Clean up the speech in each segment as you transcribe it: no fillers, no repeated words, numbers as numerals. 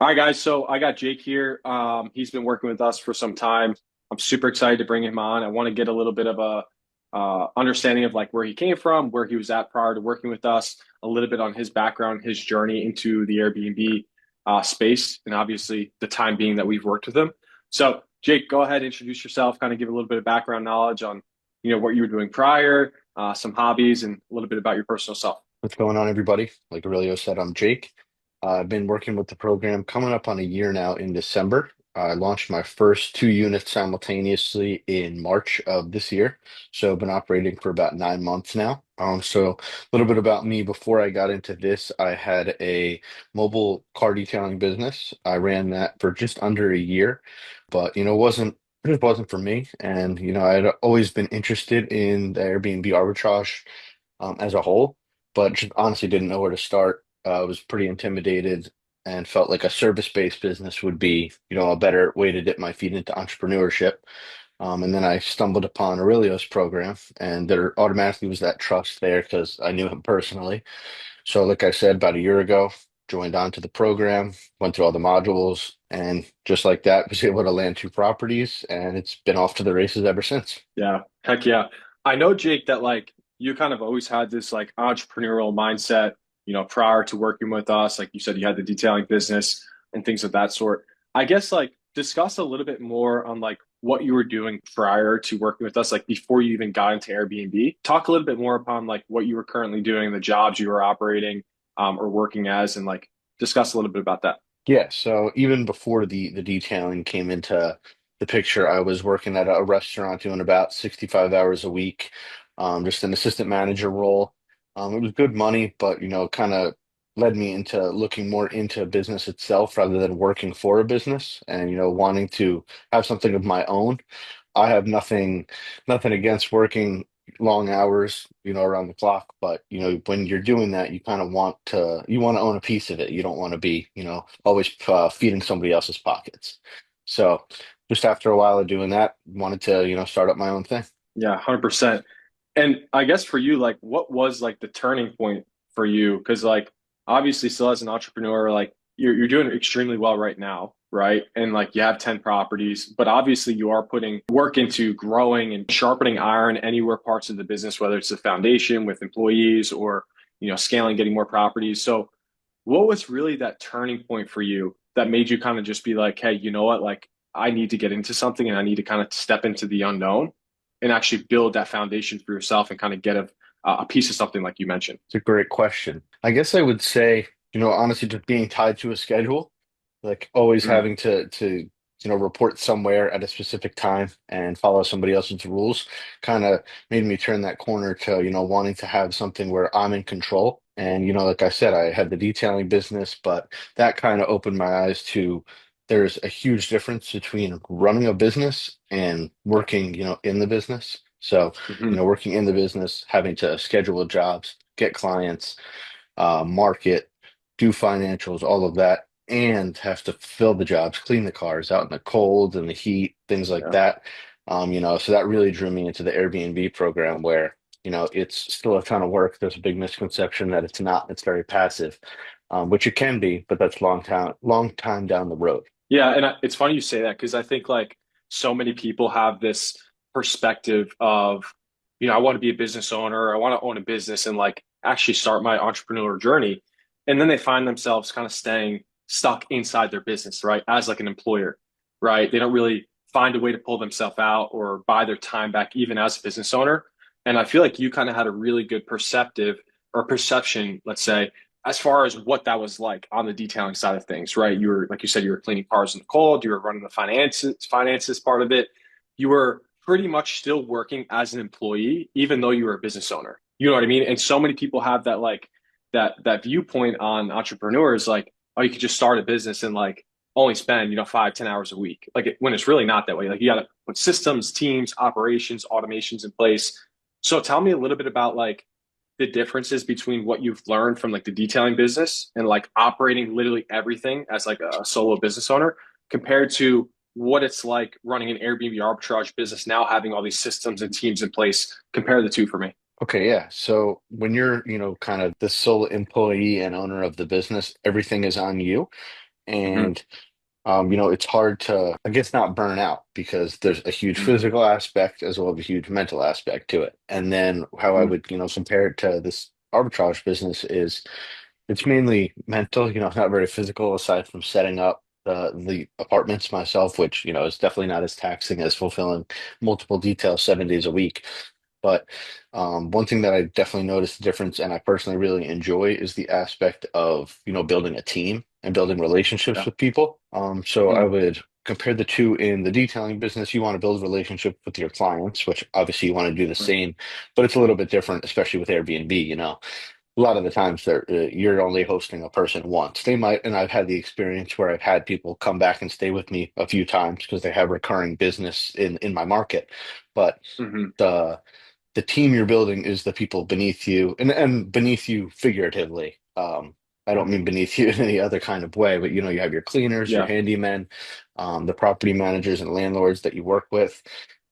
All right, guys. So I got Jake here. He's been working with us for some time. I'm super excited to bring him on. I want to get a little bit of a understanding of like where he came from, where he was at prior to working with us, a little bit on his background, his journey into the Airbnb space, and obviously the time being that we've worked with him. So, Jake, go ahead, introduce yourself, kind of give a little bit of background knowledge on what you were doing prior, some hobbies, and a little bit about your personal self. What's going on, everybody? Like Aurelio said, I'm Jake. I've been working with the program coming up on a year now in December. I launched my first two units simultaneously in March of this year. So I've been operating for about 9 months now. So a little bit about me before I got into this, I had a mobile car detailing business. I ran that for just under a year, but it just wasn't for me. And I'd always been interested in the Airbnb arbitrage as a whole, but just honestly didn't know where to start. I was pretty intimidated and felt like a service-based business would be, a better way to dip my feet into entrepreneurship. And then I stumbled upon Aurelio's program, and there automatically was that trust there because I knew him personally. So, like I said, about a year ago, joined onto the program, went through all the modules, and just like that, was able to land two properties, and it's been off to the races ever since. Yeah, heck yeah. I know, Jake, that like you kind of always had this like entrepreneurial mindset, prior to working with us. Like you said, you had the detailing business and things of that sort. I guess like discuss a little bit more on like what you were doing prior to working with us, like before you even got into Airbnb. Talk a little bit more upon like what you were currently doing, the jobs you were operating or working as, and like discuss a little bit about that. Yeah, so even before the detailing came into the picture, I was working at a restaurant doing about 65 hours a week, just an assistant manager role. It was good money, but kind of led me into looking more into business itself rather than working for a business and wanting to have something of my own. I have nothing against working long hours, around the clock, but when you're doing that, you want to own a piece of it. You don't want to be, always feeding somebody else's pockets. So just after a while of doing that, wanted to, start up my own thing. Yeah, 100%. And I guess for you, like, what was like the turning point for you? Because like, obviously, still as an entrepreneur, like you're doing extremely well right now, right? And like you have 10 properties, but obviously you are putting work into growing and sharpening iron anywhere parts of the business, whether it's the foundation with employees or scaling, getting more properties. So what was really that turning point for you that made you kind of just be like, hey, you know what? Like, I need to get into something and I need to kind of step into the unknown and actually build that foundation for yourself and kind of get a piece of something like you mentioned. It's a great question. I guess I would say, honestly, just being tied to a schedule, like always Mm, having to report somewhere at a specific time and follow somebody else's rules kind of made me turn that corner to, wanting to have something where I'm in control. And, like I said, I had the detailing business, but that kind of opened my eyes to there's a huge difference between running a business and working, in the business. So, mhm. working in the business, having to schedule jobs, get clients, market, do financials, all of that, and have to fill the jobs, clean the cars out in the cold and the heat, things like Yeah. that. So that really drew me into the Airbnb program where, it's still a ton of work. There's a big misconception that it's not, it's very passive, which it can be, but that's long time down the road. Yeah, and it's funny you say that because I think like so many people have this perspective of, I want to be a business owner, I want to own a business and like actually start my entrepreneur journey. And then they find themselves kind of staying stuck inside their business, right? As like an employer, right? They don't really find a way to pull themselves out or buy their time back, even as a business owner. And I feel like you kind of had a really good perceptive or perception, let's say, as far as what that was like on the detailing side of things, right? You were, like you said, you were cleaning cars in the cold, you were running the finances part of it. You were pretty much still working as an employee, even though you were a business owner. You know what I mean? And so many people have that like that viewpoint on entrepreneurs, like, oh, you could just start a business and like only spend, 5, 10 hours a week. When it's really not that way. Like you gotta put systems, teams, operations, automations in place. So tell me a little bit about like the differences between what you've learned from like the detailing business and like operating literally everything as like a solo business owner compared to what it's like running an Airbnb arbitrage business now having all these systems and teams in place. Compare the two for me. Okay, yeah. So when you're, kind of the sole employee and owner of the business, everything is on you. Hmm. And it's hard to, I guess, not burn out because there's a huge Hmm. physical aspect as well as a huge mental aspect to it. And then how I Hmm. would, compare it to this arbitrage business is it's mainly mental, it's not very physical aside from setting up the apartments myself, which, is definitely not as taxing as fulfilling multiple details 7 days a week. But one thing that I definitely noticed the difference, and I personally really enjoy, is the aspect of, building a team and building relationships Yeah. with people. So I Hmm. would compare the two in the detailing business. You want to build a relationship with your clients, which obviously you want to do the same, but it's a little bit different, especially with Airbnb. A lot of the times you're only hosting a person once. They might, and I've had the experience where I've had people come back and stay with me a few times because they have recurring business in my market. But Hmm. the the team you're building is the people beneath you and beneath you figuratively. I don't Hmm. mean beneath you in any other kind of way, but you have your cleaners, your Yeah. handymen, the property managers and landlords that you work with.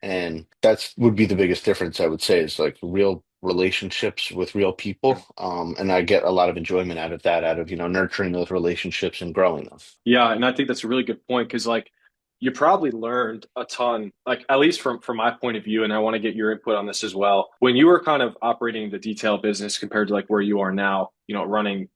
And that's would be the biggest difference, I would say, is like real relationships with real people. And I get a lot of enjoyment out of that, out of, nurturing those relationships and growing them. Yeah, and I think that's a really good point because like you probably learned a ton, like at least from my point of view, and I want to get your input on this as well. When you were kind of operating the detail business compared to like where you are now, running,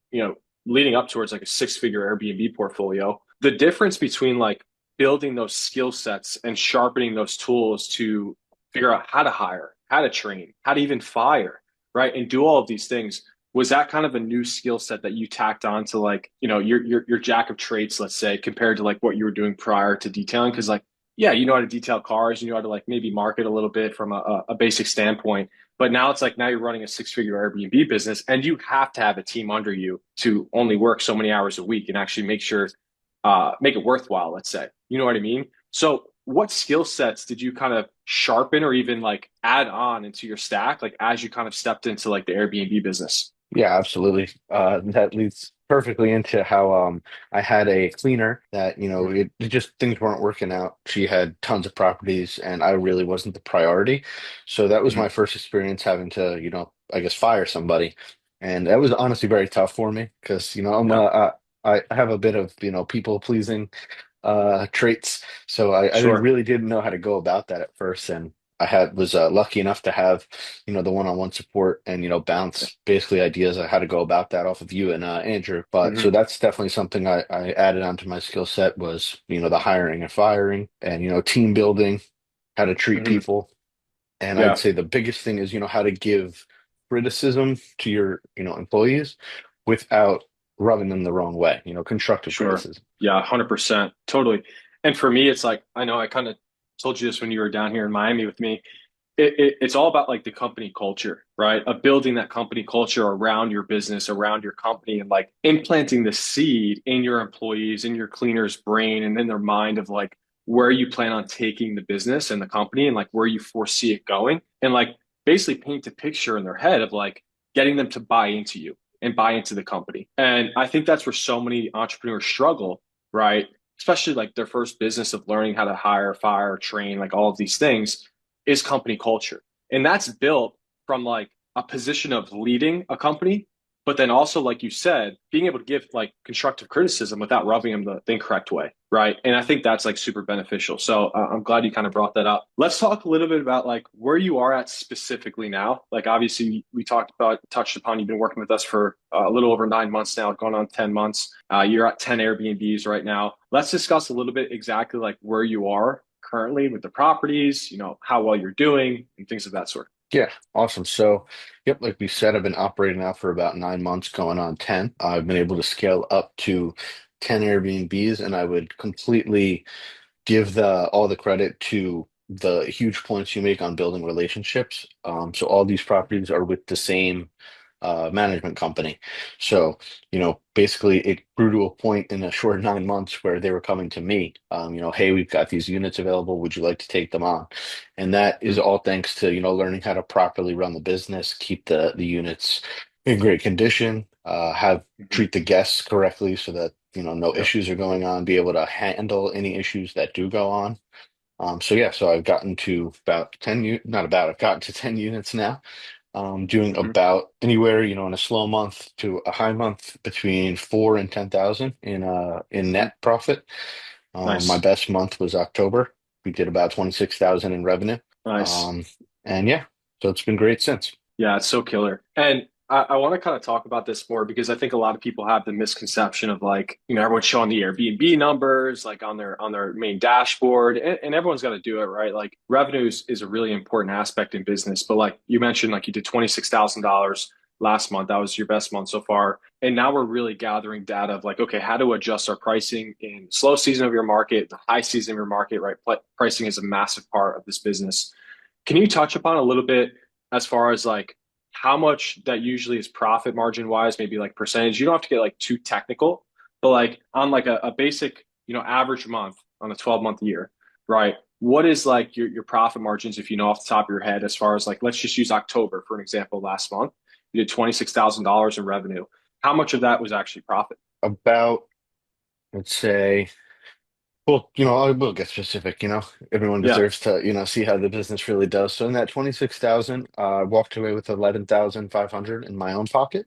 leading up towards like a six-figure Airbnb portfolio, the difference between like building those skill sets and sharpening those tools to figure out how to hire, how to train, how to even fire, right? And do all of these things, was that kind of a new skill set that you tacked on to like your jack of trades, let's say, compared to like what you were doing prior to detailing? Because like yeah, you know how to detail cars, you know how to like maybe market a little bit from a basic standpoint, but now it's like now you're running a six-figure Airbnb business and you have to have a team under you to only work so many hours a week and actually make it worthwhile, let's say, you know what I mean? So what skill sets did you kind of sharpen or even like add on into your stack like as you kind of stepped into like the Airbnb business? Yeah, absolutely. That leads perfectly into how I had a cleaner that, it just things weren't working out. She had tons of properties and I really wasn't the priority. So that was my Mhm. first experience having to, I guess fire somebody. And that was honestly very tough for me because, Yeah, I have a bit of, people pleasing traits. So I sure. really didn't know how to go about that at first, and I had was lucky enough to have the one-on-one support and Yeah. bounce basically ideas on how to go about that off of you and Andrew. But so Hmm. that's definitely something I added onto my skill set was the hiring and firing and team building, how to treat Hmm. people, and I'd Yeah, say the biggest thing is how to give criticism to your employees without rubbing them the wrong way. Constructive sure. criticism. Yeah, 100%. Totally. And for me, it's like, I know I kind of told you this when you were down here in Miami with me. It's all about like the company culture, right? Of building that company culture around your business, around your company, and like implanting the seed in your employees, in your cleaner's brain, and in their mind of like where you plan on taking the business and the company and like where you foresee it going. And like basically paint a picture in their head of like getting them to buy into you and buy into the company. And I think that's where so many entrepreneurs struggle, right? Especially like their first business of learning how to hire, fire, train, like all of these things is company culture. And that's built from like a position of leading a company, but then also, like you said, being able to give like constructive criticism without rubbing them the incorrect way. Right. And I think that's like super beneficial. So I'm glad you kind of brought that up. Let's talk a little bit about like where you are at specifically now. Like, obviously, we touched upon, you've been working with us for a little over 9 months now, going on 10 months. You're at 10 Airbnbs right now. Let's discuss a little bit exactly like where you are currently with the properties, how well you're doing and things of that sort. Yeah, awesome. So, yep, like we said, I've been operating now for about 9 months, going on 10. I've been able to scale up to 10 Airbnbs, and I would completely give the all the credit to the huge points you make on building relationships. So all these properties are with the same management company. So, basically it grew to a point in a short 9 months where they were coming to me, hey, we've got these units available. Would you like to take them on? And that is Mm-hmm. all thanks to, learning how to properly run the business, keep the units in great condition, have Mm-hmm. treat the guests correctly so that, no Yep. issues are going on, be able to handle any issues that do go on. So yeah, so I've gotten to about 10, not about, I've gotten to 10 units now. doing Hmm. about anywhere, in a slow month to a high month between 4 and 10,000 in Hmm. net profit. My Nice. best month was October. We did about 26,000 in revenue. Nice. Um, and yeah, so it's been great since. Yeah, it's so killer. And I want to kind of talk about this more because I think a lot of people have the misconception of like, everyone's showing the Airbnb numbers like on their main dashboard, and everyone's got to do it, right? Like revenues is a really important aspect in business. But like you mentioned, like you did $26,000 last month. That was your best month so far. And now we're really gathering data of like, okay, how to adjust our pricing in slow season of your market, the high season of your market, right? Pricing is a massive part of this business. Can you touch upon a little bit as far as like how much that usually is profit margin wise, maybe like percentage? You don't have to get like too technical, but like on like a basic, average month on a 12-month year, right? What is like your profit margins if you know off the top of your head as far as like let's just use October for an example last month. You did $26,000 in revenue. How much of that was actually profit? About, let's say, well, I will get specific, everyone Yeah, deserves to, see how the business really does. So in that 26,000, I walked away with 11,500 in my own pocket.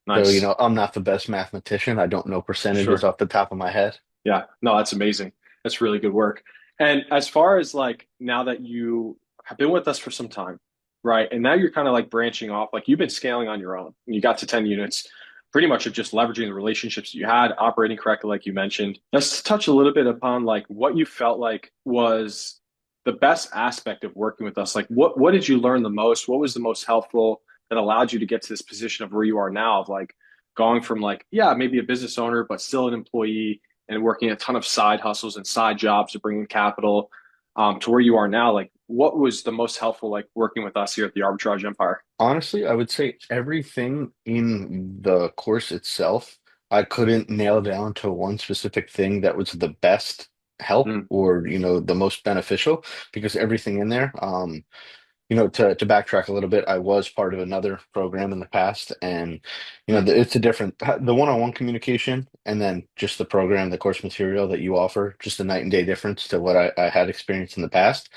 So, nice. I'm not the best mathematician. I don't know percentages Sure. off the top of my head. Yeah, no, that's amazing. That's really good work. And as far as like now that you have been with us for some time, right? And now you're kind of like branching off, like you've been scaling on your own. You got to 10 units, pretty much of just leveraging the relationships you had, operating correctly, like you mentioned. Let's touch a little bit upon like what you felt like was the best aspect of working with us. Like what did you learn the most? What was the most helpful that allowed you to get to this position of where you are now of like going from like, yeah, maybe a business owner, but still an employee and working a ton of side hustles and side jobs to bring in capital to where you are now, like what was the most helpful, like working with us here at the Arbitrage Empire? Honestly, I would say everything in the course itself, I couldn't nail down to one specific thing that was the best help Mm, or, the most beneficial because everything in there. To backtrack a little bit, I was part of another program in the past, and mm, it's a different the one-on-one communication, and then just the program, the course material that you offer, just a night and day difference to what I had experienced in the past.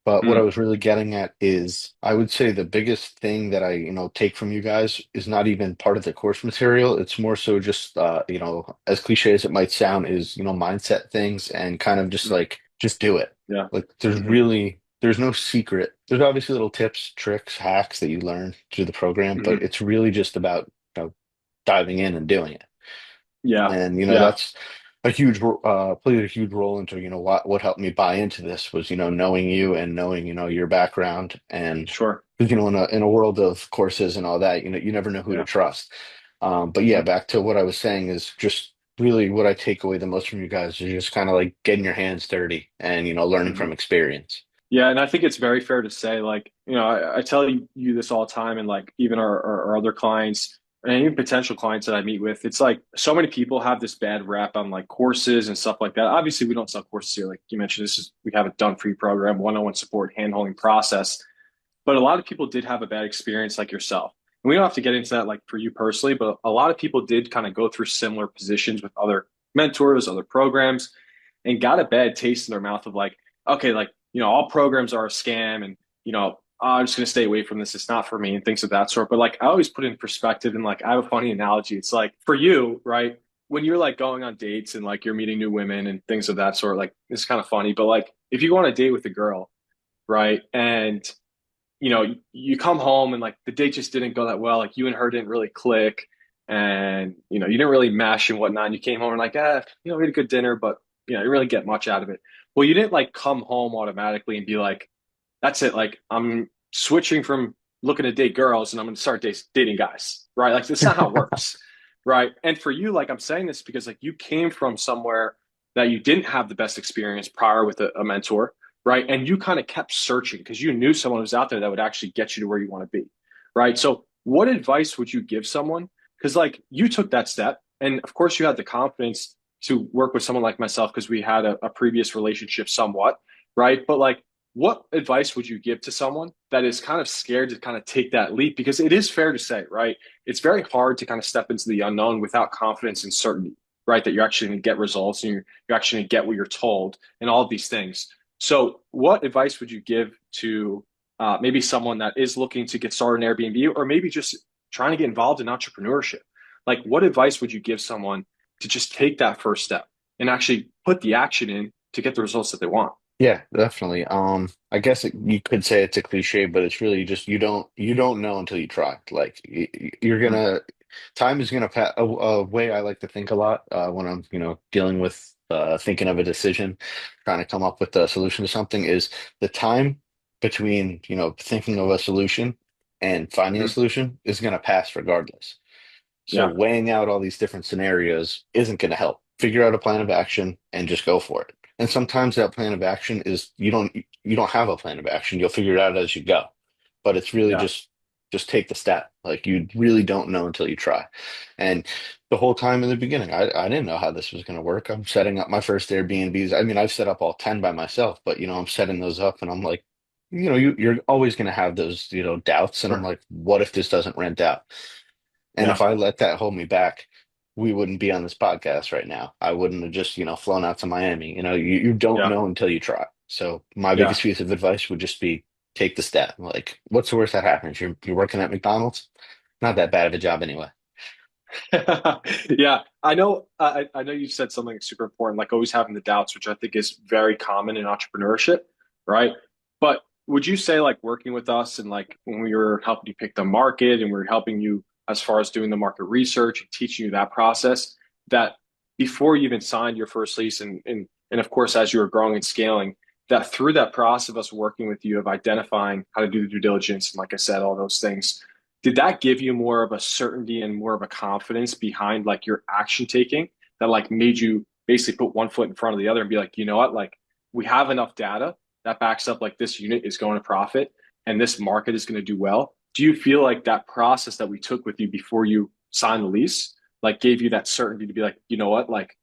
But what I mm, was really getting at is, I would say the biggest thing that I, take from you guys is not even part of the course material. It's more so just, as cliche as it might sound, is, mindset things and kind of just mm, like, just do it. yeah. Like, Hmm. there's no secret. There's obviously little tips, tricks, hacks that you learn through the program, but Hmm. it's really just about, diving in and doing it. Yeah. And Yeah. that's a played a huge role into what helped me buy into this was knowing you and knowing your background and Sure. 'cause, in a world of courses and all that you never know who to Yeah. trust. But yeah, Hmm. back to what I was saying is just really what I take away the most from you guys is just kind of like getting your hands dirty and learning Hmm. from experience. Yeah, and I think it's very fair to say, like, I tell you this all the time, and like even our other clients and even potential clients that I meet with, it's like so many people have this bad rap on like courses and stuff like that. Obviously, we don't sell courses here, like you mentioned. We have a done for you program, one-on-one support, hand-holding process. But a lot of people did have a bad experience, like yourself. And we don't have to get into that, like for you personally, but a lot of people did kind of go through similar positions with other mentors, other programs, and got a bad taste in their mouth of like, okay, like, all programs are a scam and, I'm just going to stay away from this. It's not for me and things of that sort. But like, I always put in perspective and like, I have a funny analogy. It's like for you, right? When you're like going on dates and like you're meeting new women and things of that sort, like it's kind of funny. But like, if you go on a date with a girl, right? And you come home and like the date just didn't go that well. Like you and her didn't really click and, you didn't really mesh and whatnot. And you came home and like, we had a good dinner, but, you didn't really get much out of it. Well, you didn't like come home automatically and be like, that's it. Like I'm switching from looking to date girls and I'm going to start dating guys, right? Like that's not how it works, right? And for you, like I'm saying this because like you came from somewhere that you didn't have the best experience prior with a mentor, right? And you kind of kept searching because you knew someone was out there that would actually get you to where you want to be, right? So, what advice would you give someone? Because like you took that step, and of course you had the confidence to work with someone like myself because we had a previous relationship somewhat, right? But like what advice would you give to someone that is kind of scared to kind of take that leap? Because it is fair to say, right? It's very hard to kind of step into the unknown without confidence and certainty, right? That you're actually going to get results and you're actually going to get what you're told and all of these things. So, what advice would you give to maybe someone that is looking to get started in Airbnb, or maybe just trying to get involved in entrepreneurship? Like, what advice would you give someone to just take that first step and actually put the action in to get the results that they want? Yeah, definitely. I guess you could say it's a cliche, but it's really just you don't know until you try. Like you're Mm, gonna time is gonna pass. A way I like to think a lot when I'm dealing with thinking of a decision, trying to come up with a solution to something is the time between thinking of a solution and finding a mhm. solution is gonna pass regardless. So Yeah, weighing out all these different scenarios isn't going to help. Figure out a plan of action and just go for it. And sometimes that plan of action is you don't have a plan of action. You'll figure it out as you go. But it's really yeah, just take the step. Like you really don't know until you try. And the whole time in the beginning, I didn't know how this was going to work. I'm setting up my first Airbnbs. I mean, I've set up all 10 by myself, but I'm setting those up and I'm like, you're always going to have those, doubts. And I'm sure. like, what if this doesn't rent out? And if Yeah, I let that hold me back, we wouldn't be on this podcast right now. I wouldn't have just, flown out to Miami. You don't yeah, know until you try. So my yeah. biggest piece of advice would just be take the step. Like, what's the worst that happens? You're working at McDonald's? Not that bad of a job anyway. Yeah, I know. I know you said something super important, like always having the doubts, which I think is very common in entrepreneurship, right? But would you say, like working with us and like when we were helping you pick the market and we were helping you as far as doing the market research and teaching you that process, that before you even signed your first lease and of course as you were growing and scaling, that through that process of us working with you of identifying how to do the due diligence and like I said, all those things, did that give you more of a certainty and more of a confidence behind like your action taking that like made you basically put one foot in front of the other and be like, you know what, like we have enough data that backs up like this unit is going to profit and this market is going to do well? Do you feel like that process that we took with you before you signed the lease like gave you that certainty to be like, you know what, like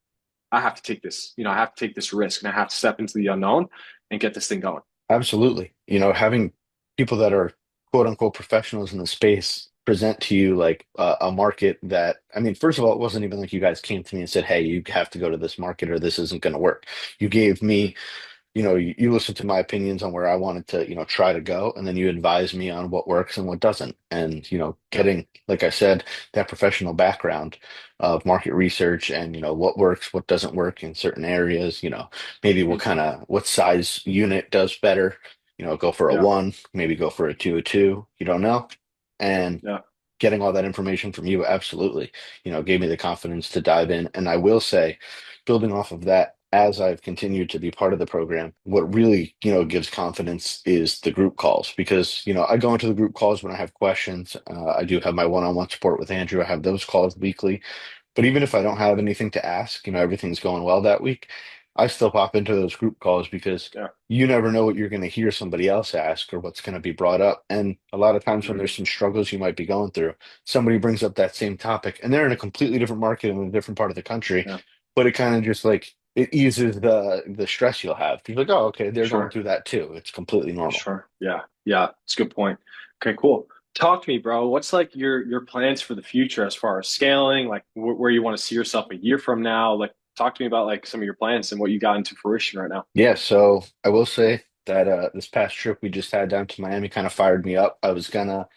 I have to take this, I have to take this risk and I have to step into the unknown and get this thing going? Absolutely. Having people that are quote unquote professionals in the space present to you like a market that, I mean, first of all, it wasn't even like you guys came to me and said, hey, you have to go to this market or this isn't going to work. You gave me you listen to my opinions on where I wanted to, try to go, and then you advise me on what works and what doesn't. And, Yeah. getting, like I said, that professional background of market research and, what works, what doesn't work in certain areas, maybe Mhm. what size unit does better, go for a Yeah. one, maybe go for a two, you don't know. And Yeah. getting all that information from you absolutely gave me the confidence to dive in. And I will say, building off of that, as I've continued to be part of the program, what really gives confidence is the group calls, because I go into the group calls when I have questions. I do have my one-on-one support with Andrew. I have those calls weekly, but even if I don't have anything to ask, everything's going well that week, I still pop into those group calls because Yeah. you never know what you're going to hear somebody else ask or what's going to be brought up. And a lot of times when Mhm. there's some struggles you might be going through, somebody brings up that same topic and they're in a completely different market in a different part of the country, Yeah. but it kind of just like it eases the stress you'll have. You're like, oh, okay, they're going Sure. through that too. It's completely normal. Sure. Yeah. Yeah. It's a good point. Okay, cool. Talk to me, bro. What's like your plans for the future as far as scaling, like where you want to see yourself a year from now? Like talk to me about like some of your plans and what you got into fruition right now. Yeah, so I will say that this past trip we just had down to Miami kind of fired me up. I was gonna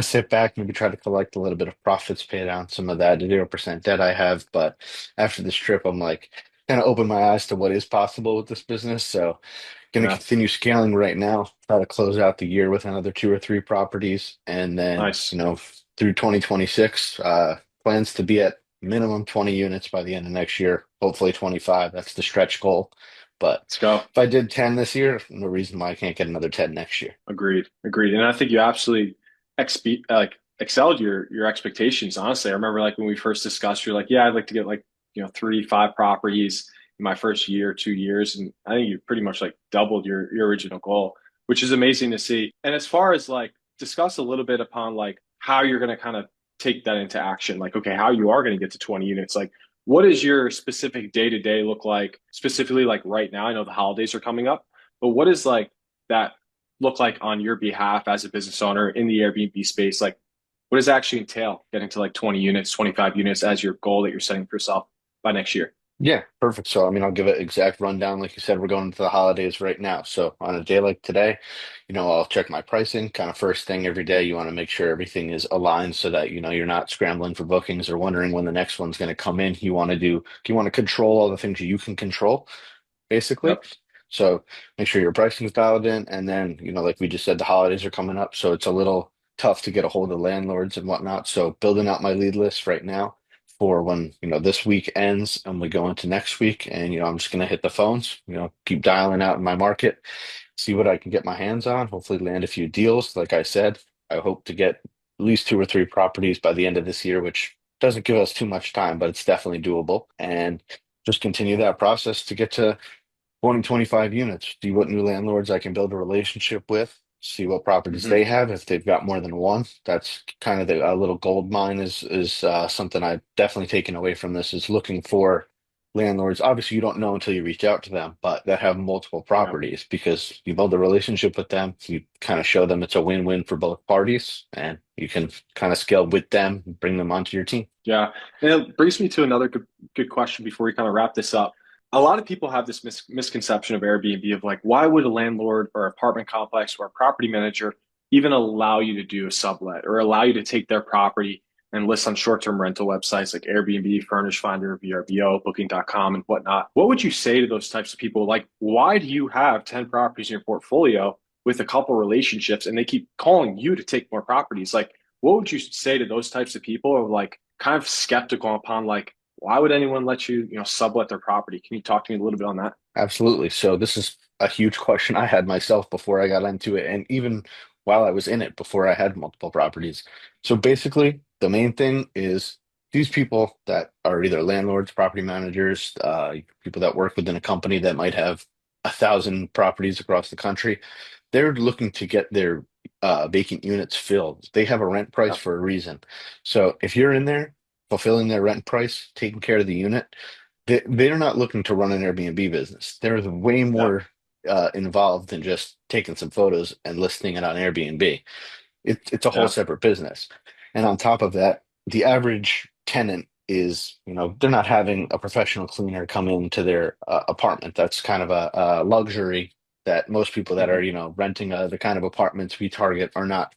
sit back, maybe try to collect a little bit of profits, pay down some of that 0% debt I have. But after this trip, I'm like kind of open my eyes to what is possible with this business. So gonna Yeah. continue scaling right now, try to close out the year with another two or three properties, and then Nice. through 2026, plans to be at minimum 20 units by the end of next year, hopefully 25. That's the stretch goal. But Let's go. if I did 10 this year, no reason why I can't get another 10 next year. Agreed. Agreed. And I think you absolutely like excelled your expectations, honestly. I remember like when we first discussed, you're like, yeah, I'd like to get like, 3 to 5 properties in my first year, 2 years. And I think you pretty much like doubled your original goal, which is amazing to see. And as far as like discuss a little bit upon like how you're going to kind of take that into action, like, okay, how you are going to get to 20 units, like what does your specific day to day look like, specifically like right now? I know the holidays are coming up, but what is like that look like on your behalf as a business owner in the Airbnb space? Like, what does it actually entail getting to like 20 units, 25 units as your goal that you're setting for yourself by next year? Yeah, perfect. So, I mean, I'll give it exact rundown. Like you said, we're going into the holidays right now. So, on a day like today, I'll check my pricing kind of first thing every day. You want to make sure everything is aligned so that, you're not scrambling for bookings or wondering when the next one's going to come in. You want to control all the things you can control basically. Yep. So make sure your pricing's dialed in. And then, like we just said, the holidays are coming up. So it's a little tough to get a hold of landlords and whatnot. So building out my lead list right now for when, this week ends and we go into next week. And, I'm just going to hit the phones, keep dialing out in my market, see what I can get my hands on, hopefully land a few deals. Like I said, I hope to get at least two or three properties by the end of this year, which doesn't give us too much time, but it's definitely doable. And just continue that process to get to 20, 25 units, see what new landlords I can build a relationship with, see what properties Hmm. they have. If they've got more than one, that's kind of a little gold mine is something I've definitely taken away from this is looking for landlords. Obviously, you don't know until you reach out to them, but that have multiple Yeah. properties because you build a relationship with them. You kind of show them it's a win-win for both parties, and you can kind of scale with them, bring them onto your team. Yeah. And it brings me to another good question before we kind of wrap this up. A lot of people have this misconception of Airbnb of like, why would a landlord or apartment complex or a property manager even allow you to do a sublet or allow you to take their property and list on short-term rental websites like Airbnb, Furnish Finder, VRBO, Booking.com, and whatnot? What would you say to those types of people? Like, why do you have 10 properties in your portfolio with a couple relationships and they keep calling you to take more properties? Like, what would you say to those types of people of like kind of skeptical upon like why would anyone let you, sublet their property? Can you talk to me a little bit on that? Absolutely. So this is a huge question I had myself before I got into it, and even while I was in it before I had multiple properties. So basically, the main thing is these people that are either landlords, property managers, people that work within a company that might have 1,000 properties across the country, they're looking to get their vacant units filled. They have a rent price Yeah. for a reason. So if you're in there fulfilling their rent price, taking care of the unit, they're not looking to run an Airbnb business. There's way Yeah. more involved than just taking some photos and listing it on Airbnb. It's a whole Yeah. separate business. And on top of that, the average tenant is, they're not having a professional cleaner come into their apartment. That's kind of a luxury that most people that are, Hmm. renting the kind of apartments we target are not,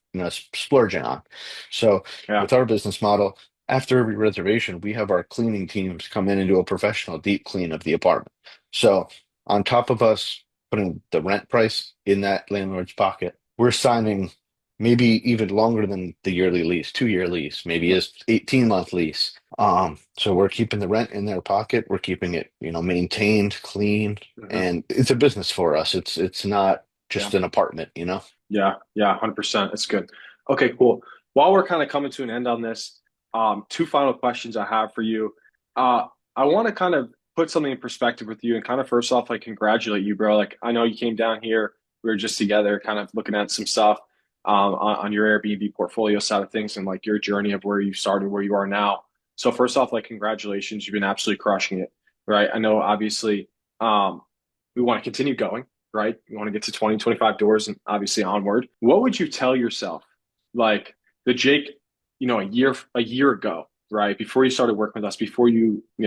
splurging on. So Yeah. with our business model, after every reservation, we have our cleaning teams come in and do a professional deep clean of the apartment. So on top of us putting the rent price in that landlord's pocket, we're signing maybe even longer than the yearly lease, 2 year lease, maybe Yep. is 18-month lease. So we're keeping the rent in their pocket. We're keeping it, maintained, clean, Hmm. and it's a business for us. It's not Yeah. just an apartment. Yeah. Yeah. 100%. That's good. Okay, cool. While we're kind of coming to an end on this, two final questions I have for you. I want to kind of put something in perspective with you and kind of first off, like congratulate you, bro. Like I know you came down here. We were just together, kind of looking at some stuff on your Airbnb portfolio side of things and like your journey of where you started, where you are now. So first off, like congratulations. You've been absolutely crushing it, right? I know obviously um, we want to continue going, right? You want to get to 20, 25 doors and obviously onward. What would you tell yourself, like the Jake, a year ago, right? Before you started working with us, before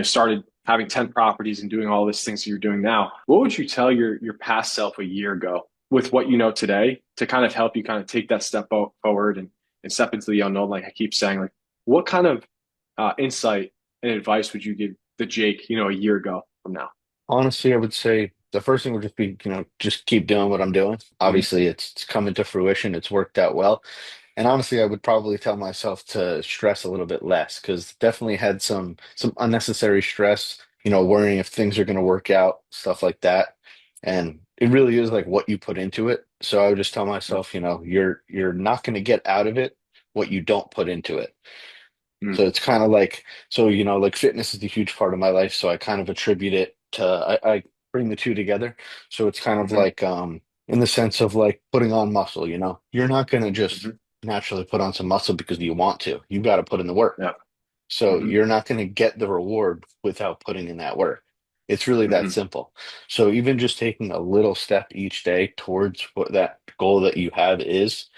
started having 10 properties and doing all these things that you're doing now, what would you tell your past self a year ago with what you know today to kind of help you kind of take that step forward and step into the unknown? Like I keep saying, like what kind of insight and advice would you give the Jake, a year ago from now? Honestly, I would say the first thing would just be, just keep doing what I'm doing. Mhm. Obviously, it's coming to fruition. It's worked out well. And honestly, I would probably tell myself to stress a little bit less because definitely had some unnecessary stress, worrying if things are going to work out, stuff like that. And it really is like what you put into it. So I would just tell Yeah. myself, you're not going to get out of it what you don't put into it. Mm. So it's kind of like, so, like fitness is a huge part of my life. So I kind of attribute it to, I bring the two together. So it's kind of Hmm. like, in the sense of like putting on muscle, you're not going to just Hmm. naturally put on some muscle because you want to. You got to put in the work. Yeah. So Hmm. you're not going to get the reward without putting in that work. It's really that Hmm. simple. So even just taking a little step each day towards what that goal that you have is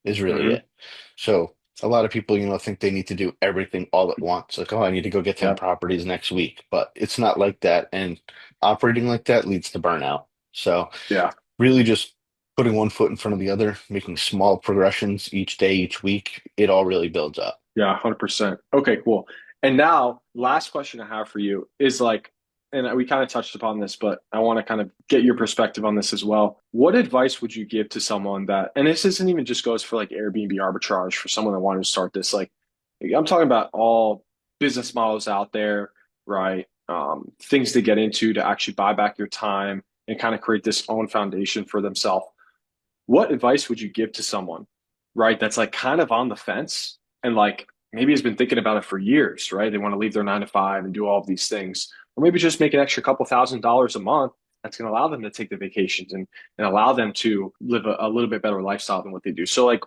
really Hmm. it. So A lot of people, think they need to do everything all at once. Like, oh, I need to go get 10 Yeah. properties next week. But it's not like that. And operating like that leads to burnout. So Yeah. really just putting one foot in front of the other, making small progressions each day, each week, it all really builds up. Yeah, 100%. Okay, cool. And now, last question I have for you is like, and we kind of touched upon this, but I want to kind of get your perspective on this as well. What advice would you give to someone that, and this isn't even just goes for like Airbnb arbitrage for someone that wanted to start this, like, I'm talking about all business models out there, right? Things to get into to actually buy back your time and kind of create this own foundation for themselves. What advice would you give to someone, right, that's like kind of on the fence and like maybe has been thinking about it for years, right? They want to leave their 9 to 5 and do all of these things, or maybe just make an extra couple $1,000s a month that's going to allow them to take the vacations and allow them to live a little bit better lifestyle than what they do. So, like,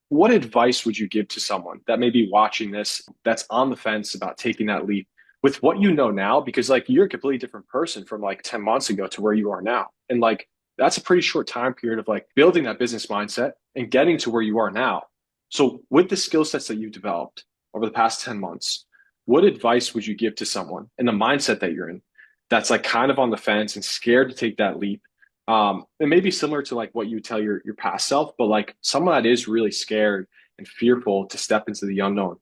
what advice would you give to someone that may be watching this that's on the fence about taking that leap with what you know now? Because like you're a completely different person from like 10 months ago to where you are now. And like that's a pretty short time period of like building that business mindset and getting to where you are now. So with the skill sets that you've developed over the past 10 months, what advice would you give to someone in the mindset that you're in that's like kind of on the fence and scared to take that leap? It may be similar to like what you tell your past self, but like someone that is really scared and fearful to step into the unknown.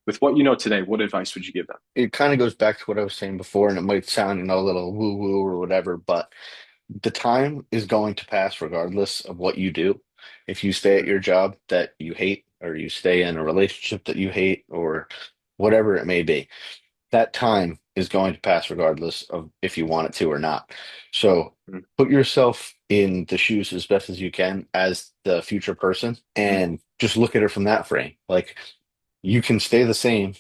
With what you know today, what advice would you give them? It kind of goes back to what I was saying before, and it might sound, a little woo-woo or whatever, but the time is going to pass regardless of what you do. If you stay at Mhm. your job that you hate, or you stay in a relationship that you hate, or whatever it may be, that time is going to pass regardless of if you want it to or not. So Mhm. put yourself in the shoes as best as you can as the future person Mhm. and just look at it from that frame. Like you can stay the same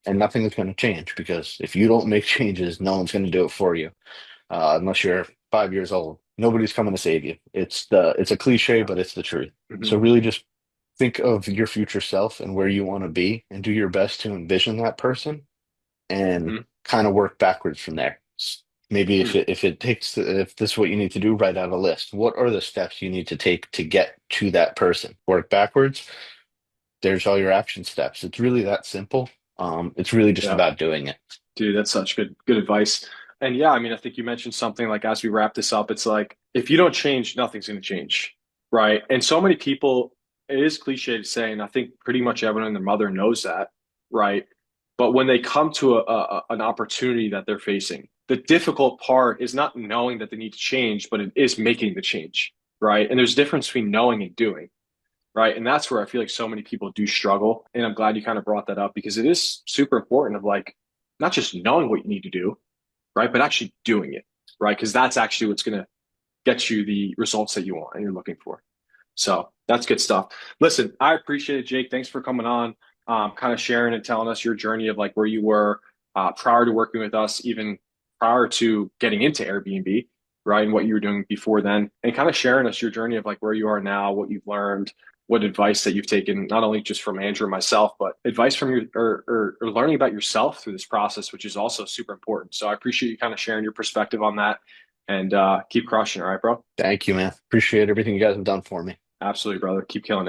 and nothing is going to change because if you don't make changes, no one's going to do it for you. Unless you're 5 years old. Nobody's coming to save you. It's a cliche, Yeah. but it's the truth. So Mhm. really just think of your future self and where you want to be and do your best to envision that person and Mhm. kind of work backwards from there. Maybe Mhm. if this is what you need to do, write out a list. What are the steps you need to take to get to that person? Work backwards. There's all your action steps. It's really that simple. It's really just Yeah. about doing it. Dude, that's such good advice. And yeah, I mean, I think you mentioned something like as we wrap this up, it's like if you don't change, nothing's going to change, right? And so many people, it is cliche to say, and I think pretty much everyone and their mother knows that, right? But when they come to an opportunity that they're facing, the difficult part is not knowing that they need to change, but it is making the change, right? And there's a difference between knowing and doing, right? And that's where I feel like so many people do struggle. And I'm glad you kind of brought that up because it is super important of like not just knowing what you need to do, right? But actually doing it, right? Because that's actually what's going to get you the results that you want and you're looking for. So that's good stuff. Listen, I appreciate it, Jake. Thanks for coming on, kind of sharing and telling us your journey of like where you were prior to working with us, even prior to getting into Airbnb, right? And what you were doing before then, and kind of sharing us your journey of like where you are now, what you've learned, what advice that you've taken, not only just from Andrew and myself, but advice from your or learning about yourself through this process, which is also super important. So I appreciate you kind of sharing your perspective on that and keep crushing. All right, bro. Thank you, man. Appreciate everything you guys have done for me. Absolutely, brother. Keep killing it.